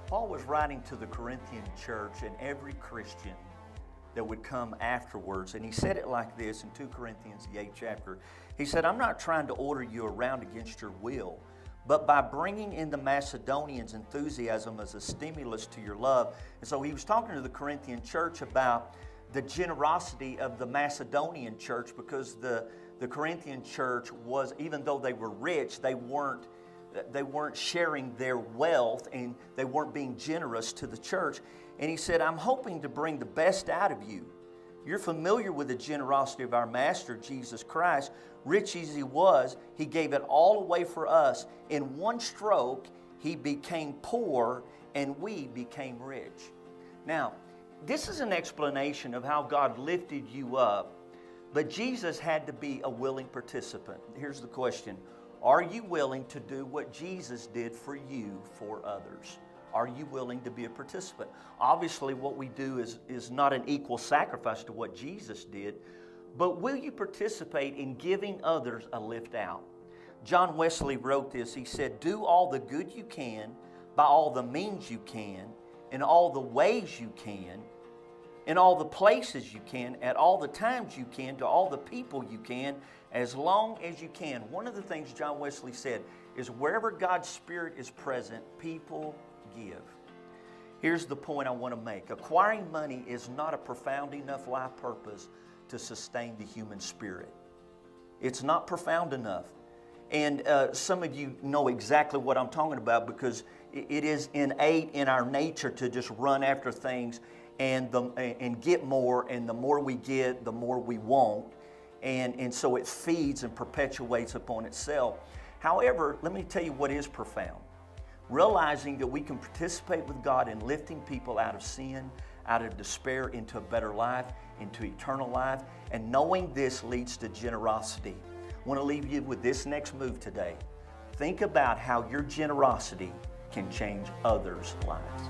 Paul was writing to the Corinthian church and every Christian that would come afterwards, and he said it like this in 2 Corinthians, the 8th chapter. He said, I'm not trying to order you around against your will, but by bringing in the Macedonians' enthusiasm as a stimulus to your love. And so he was talking to the Corinthian church about the generosity of the Macedonian church, because the Corinthian church was, even though they were rich, they weren't sharing their wealth, and they weren't being generous to the church. And he said, I'm hoping to bring the best out of you. You're familiar with the generosity of our Master, Jesus Christ. Rich as he was, he gave it all away for us. In one stroke, he became poor, and we became rich. Now, this is an explanation of how God lifted you up, but Jesus had to be a willing participant. Here's the question. Are you willing to do what Jesus did for you for others? Are you willing to be a participant? Obviously, what we do is not an equal sacrifice to what Jesus did, but will you participate in giving others a lift out? John Wesley wrote this. He said, do all the good you can, by all the means you can, in all the ways you can, in all the places you can, at all the times you can, to all the people you can, as long as you can. One of the things John Wesley said is wherever God's Spirit is present, people give. Here's the point I want to make. Acquiring money is not a profound enough life purpose to sustain the human spirit. It's not profound enough. And some of you know exactly what I'm talking about, because it is innate in our nature to just run after things and get more, and the more we get, the more we want. And so it feeds and perpetuates upon itself. However, let me tell you what is profound. Realizing that we can participate with God in lifting people out of sin, out of despair, into a better life, into eternal life. And knowing this leads to generosity. I want to leave you with this next move today. Think about how your generosity can change others' lives.